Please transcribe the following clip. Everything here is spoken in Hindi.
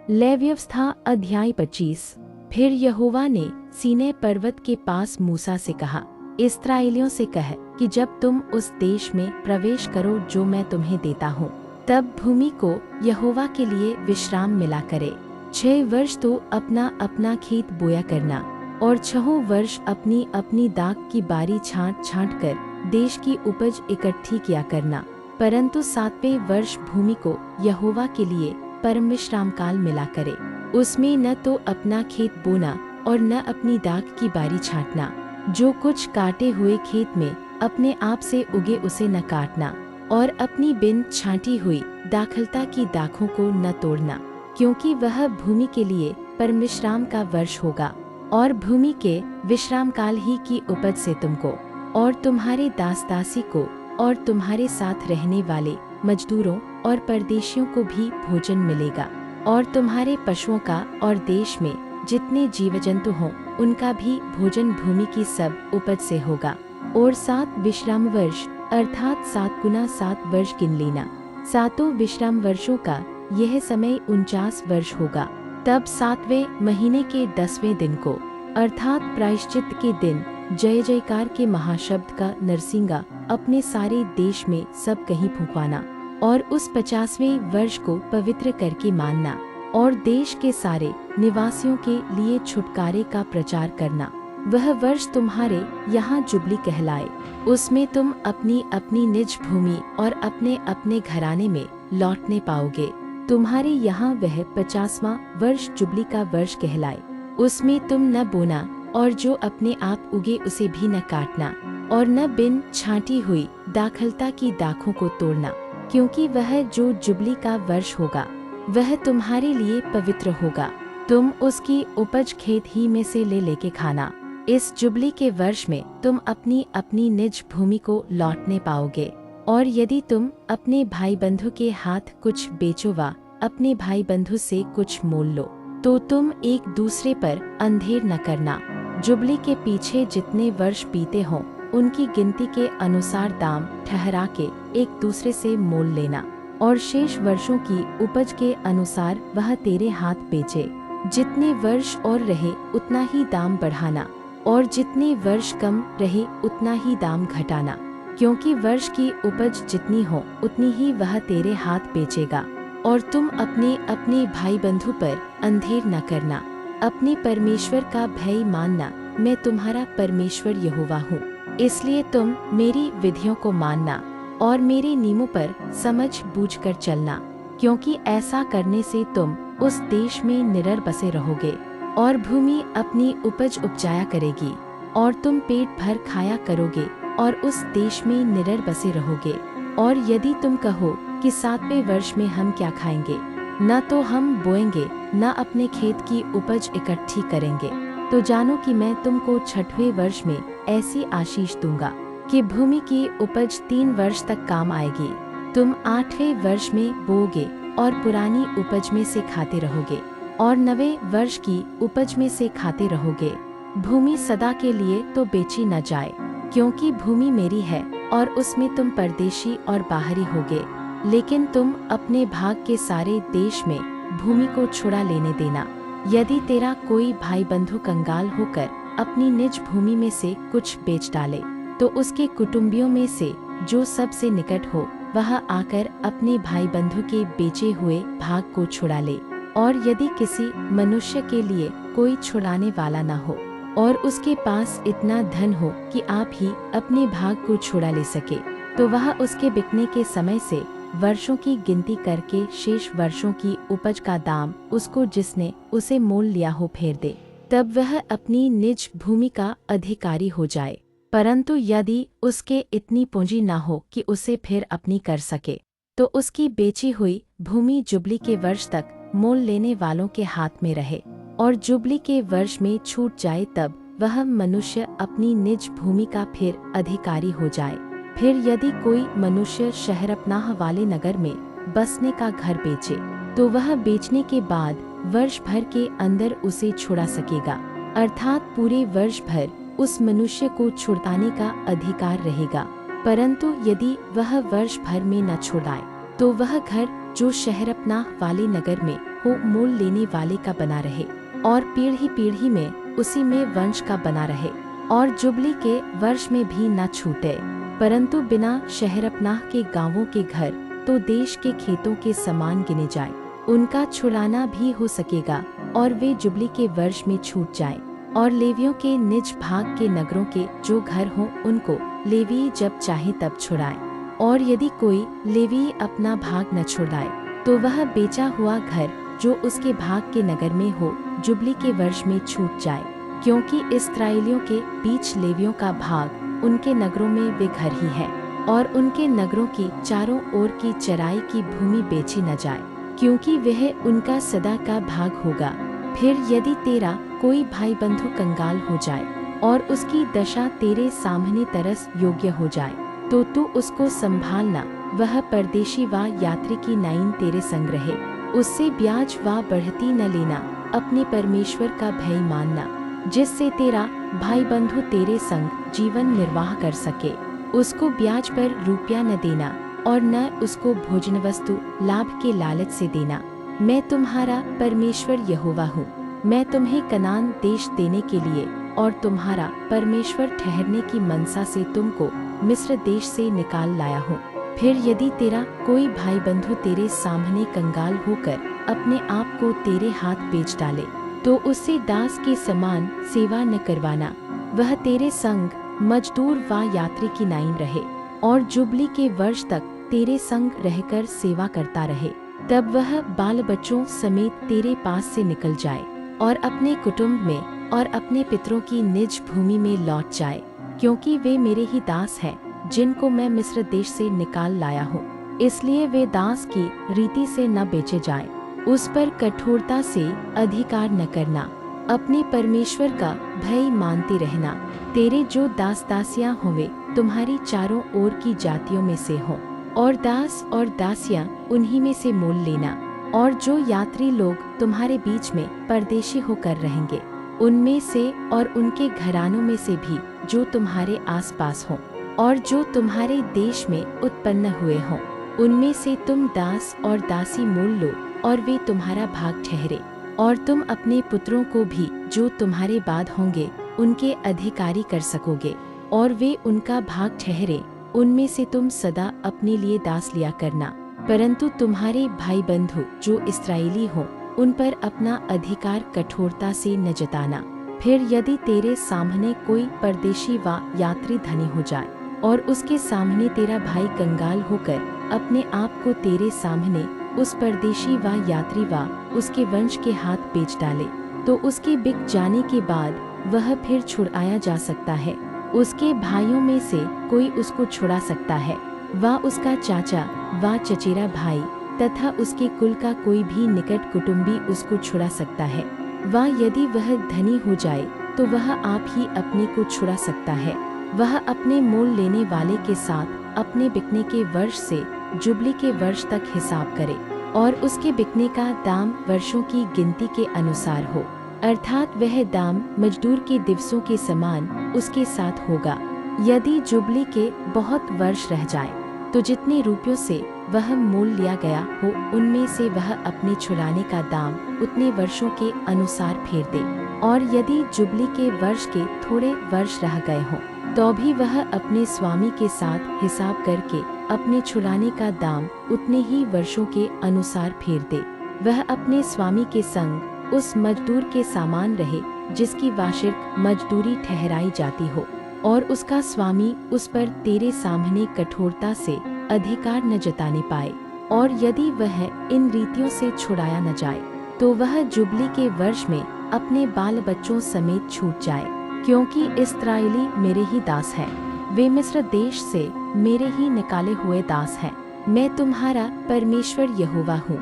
लेव्यवस्था अध्याय 25। फिर यहोवा ने सीनै पर्वत के पास मूसा से कहा, इस्राएलियों से कह कि जब तुम उस देश में प्रवेश करो जो मैं तुम्हें देता हूँ, तब भूमि को यहोवा के लिए विश्राम मिला करे। 6 वर्ष तो अपना अपना खेत बोया करना, और 6 वर्ष अपनी अपनी दाख की बारी छांट छांट कर देश की उपज इकट्ठी किया करना। परंतु 7वें वर्ष भूमि को यहोवा के लिए परम विश्राम काल मिला करे। उसमें न तो अपना खेत बोना और न अपनी दाख की बारी छांटना। जो कुछ काटे हुए खेत में अपने आप से उगे उसे न काटना, और अपनी बिन छांटी हुई दाखलता की दाखों को न तोड़ना, क्योंकि वह भूमि के लिए परम विश्राम का वर्ष होगा। और भूमि के विश्राम काल ही की उपज से तुमको और तुम्हारे दास दासी को और तुम्हारे साथ रहने वाले मजदूरों और परदेशियों को भी भोजन मिलेगा, और तुम्हारे पशुओं का और देश में जितने जीव जंतु हों उनका भी भोजन भूमि की सब उपज से होगा। और 7 विश्राम वर्ष अर्थात 7 गुना 7 वर्ष गिन लेना। 7 विश्राम वर्षों का यह समय 49 वर्ष होगा। तब 7वें महीने के 10वें दिन को अर्थात प्रायश्चित के दिन जय जयकार के महाशब्द का नरसिंगा अपने सारे देश में सब कहीं फूंकवाना, और उस 50वें वर्ष को पवित्र करके मानना, और देश के सारे निवासियों के लिए छुटकारे का प्रचार करना। वह वर्ष तुम्हारे यहाँ जुबली कहलाए। उसमें तुम अपनी अपनी निज भूमि और अपने अपने घराने में लौटने पाओगे। तुम्हारे यहाँ वह 50वां वर्ष जुबली का वर्ष कहलाए। उसमें तुम न बोना, और जो अपने आप उगे उसे भी न काटना, और न बिन छांटी हुई दाखलता की दाखों को तोड़ना, क्योंकि वह जो जुबली का वर्ष होगा वह तुम्हारे लिए पवित्र होगा। तुम उसकी उपज खेत ही में से ले लेके खाना। इस जुबली के वर्ष में तुम अपनी अपनी निज भूमि को लौटने पाओगे। और यदि तुम अपने भाई बंधु के हाथ कुछ बेचो वा अपने भाई बंधु से कुछ मोल लो, तो तुम एक दूसरे पर अंधेर न करना। जुबली के पीछे जितने वर्ष बीते हों उनकी गिनती के अनुसार दाम ठहरा के एक दूसरे से मोल लेना, और शेष वर्षों की उपज के अनुसार वह तेरे हाथ बेचे। जितने वर्ष और रहे उतना ही दाम बढ़ाना, और जितने वर्ष कम रहे उतना ही दाम घटाना, क्योंकि वर्ष की उपज जितनी हो उतनी ही वह तेरे हाथ बेचेगा। और तुम अपने अपने भाई बंधु पर अंधेर न करना। अपने परमेश्वर का भय मानना। मैं तुम्हारा परमेश्वर यहोवा हूँ। इसलिए तुम मेरी विधियों को मानना और मेरे नियमों पर समझ बूझ कर चलना, क्योंकि ऐसा करने से तुम उस देश में निडर बसे रहोगे, और भूमि अपनी उपज उपजाया करेगी, और तुम पेट भर खाया करोगे और उस देश में निडर बसे रहोगे। और यदि तुम कहो कि 7वें वर्ष में हम क्या खाएंगे, न तो हम बोएंगे न अपने खेत की उपज इकट्ठी करेंगे, तो जानो कि मैं तुमको 6वें वर्ष में ऐसी आशीष दूंगा कि भूमि की उपज 3 वर्ष तक काम आएगी। तुम 8वें वर्ष में बोओगे और पुरानी उपज में से खाते रहोगे, और 9वें वर्ष की उपज में से खाते रहोगे। भूमि सदा के लिए तो बेची न जाए, क्योंकि भूमि मेरी है और उसमें तुम परदेशी और बाहरी होगे। लेकिन तुम अपने भाग के सारे देश में भूमि को छुड़ा लेने देना। यदि तेरा कोई भाई बंधु कंगाल होकर अपनी निज भूमि में से कुछ बेच डाले, तो उसके कुटुंबियों में से जो सबसे निकट हो वह आकर अपने भाई बंधु के बेचे हुए भाग को छुड़ा ले। और यदि किसी मनुष्य के लिए कोई छुड़ाने वाला न हो और उसके पास इतना धन हो कि आप ही अपने भाग को छुड़ा ले सके, तो वह उसके बिकने के समय से वर्षों की गिनती करके शेष वर्षों की उपज का दाम उसको जिसने उसे मोल लिया हो फेर दे। तब वह अपनी निज भूमि का अधिकारी हो जाए। परंतु यदि उसके इतनी पूंजी न हो कि उसे फिर अपनी कर सके, तो उसकी बेची हुई भूमि जुबली के वर्ष तक मोल लेने वालों के हाथ में रहे, और जुबली के वर्ष में छूट जाए तब वह मनुष्य अपनी निज भूमि का फिर अधिकारी हो जाए। फिर यदि कोई मनुष्य शहरपनाह वाले नगर में बसने का घर बेचे, तो वह बेचने के बाद वर्ष भर के अंदर उसे छुड़ा सकेगा, अर्थात पूरे वर्ष भर उस मनुष्य को छुड़ाने का अधिकार रहेगा। परंतु यदि वह वर्ष भर में न छुड़ाए, तो वह घर जो शहरपनाह वाले नगर में हो मोल लेने वाले का बना रहे और पीढ़ी पीढ़ी में उसी में वंश का बना रहे और जुबली के वर्ष में भी न छूटे, परंतु बिना शहरपनाह के गांवों के घर तो देश के खेतों के समान गिने जाए। उनका छुड़ाना भी हो सकेगा और वे जुबली के वर्ष में छूट जाए। और लेवियों के निज भाग के नगरों के जो घर हों उनको लेवी जब चाहे तब छुड़ाए। और यदि कोई लेवी अपना भाग न छुड़ाए तो वह बेचा हुआ घर जो उसके भाग के नगर में हो जुबली के वर्ष में छूट जाए, क्योंकि इस्राएलियों के बीच लेवियों का भाग उनके नगरों में वे घर ही है और उनके नगरों की चारों ओर की चराई की भूमि बेची न जाए, क्योंकि वह उनका सदा का भाग होगा। फिर यदि तेरा कोई भाई बंधु कंगाल हो जाए और उसकी दशा तेरे सामने तरस योग्य हो जाए तो तू उसको संभालना, वह परदेशी व यात्री की नाइन तेरे संग रहे, उससे ब्याज व बढ़ती न लेना, अपने परमेश्वर का भय मानना, जिससे तेरा भाई बंधु तेरे संग जीवन निर्वाह कर सके। उसको ब्याज पर रुपया न देना और न उसको भोजन वस्तु लाभ के लालच से देना। मैं तुम्हारा परमेश्वर यहोवा हूँ। मैं तुम्हें कनान देश देने के लिए और तुम्हारा परमेश्वर ठहरने की मनसा से तुमको मिस्र देश से निकाल लाया हूँ। फिर यदि तेरा कोई भाई बंधु तेरे सामने कंगाल होकर अपने आप को तेरे हाथ बेच डाले तो उससे दास के समान सेवा न करवाना, वह तेरे संग मजदूर व यात्री की नाइन रहे और जुबली के वर्ष तक तेरे संग रहकर सेवा करता रहे। तब वह बाल बच्चों समेत तेरे पास से निकल जाए और अपने कुटुंब में और अपने पितरों की निज भूमि में लौट जाए, क्योंकि वे मेरे ही दास हैं जिनको मैं मिस्र देश से निकाल लाया हूँ। इसलिए वे दास की रीति से न बेचे जाएं। उस पर कठोरता से अधिकार न करना, अपने परमेश्वर का भय मानते रहना। तेरे जो दास दासियां होवे तुम्हारी चारों ओर की जातियों में से हों और दास और दासियां उन्हीं में से मोल लेना। और जो यात्री लोग तुम्हारे बीच में परदेशी होकर रहेंगे उनमें से और उनके घरानों में से भी जो तुम्हारे आसपास हों और जो तुम्हारे देश में उत्पन्न हुए हों, उनमें से तुम दास और दासी मोल लो और वे तुम्हारा भाग ठहरे। और तुम अपने पुत्रों को भी जो तुम्हारे बाद होंगे उनके अधिकारी कर सकोगे और वे उनका भाग ठहरे। उनमें से तुम सदा अपने लिए दास लिया करना, परंतु तुम्हारे भाई बंधु जो इस्राएली हों उन पर अपना अधिकार कठोरता से न जताना। फिर यदि तेरे सामने कोई परदेशी व यात्री धनी हो जाए और उसके सामने तेरा भाई कंगाल होकर अपने आप को तेरे सामने उस परदेशी व यात्री व उसके वंश के हाथ बेच डाले, तो उसके बिक जाने के बाद वह फिर छुड़ाया जा सकता है। उसके भाइयों में से कोई उसको छुड़ा सकता है, व उसका चाचा व चचेरा भाई तथा उसके कुल का कोई भी निकट कुटुंबी उसको छुड़ा सकता है। व यदि वह धनी हो जाए तो वह आप ही अपने को छुड़ा सकता है। वह अपने मोल लेने वाले के साथ अपने बिकने के वर्ष से जुबली के वर्ष तक हिसाब करे और उसके बिकने का दाम वर्षों की गिनती के अनुसार हो, अर्थात वह दाम मजदूर के दिवसों के समान उसके साथ होगा। यदि जुबली के बहुत वर्ष रह जाए तो जितने रुपयों से वह मोल लिया गया हो उनमें से वह अपने छुड़ाने का दाम उतने वर्षों के अनुसार फेर दे। और यदि जुबली के वर्ष के थोड़े वर्ष रह गए हों तो भी वह अपने स्वामी के साथ हिसाब करके अपने छुड़ाने का दाम उतने ही वर्षों के अनुसार फेर दे। वह अपने स्वामी के संग उस मजदूर के समान रहे जिसकी वार्षिक मजदूरी ठहराई जाती हो, और उसका स्वामी उस पर तेरे सामने कठोरता से अधिकार न जताने पाए। और यदि वह इन रीतियों से छुड़ाया न जाए तो वह जुबली के वर्ष में अपने बाल बच्चों समेत छूट जाए, क्योंकि इस्राएली मेरे ही दास हैं, वे मिस्र देश से मेरे ही निकाले हुए दास हैं। मैं तुम्हारा परमेश्वर यहोवा हूँ।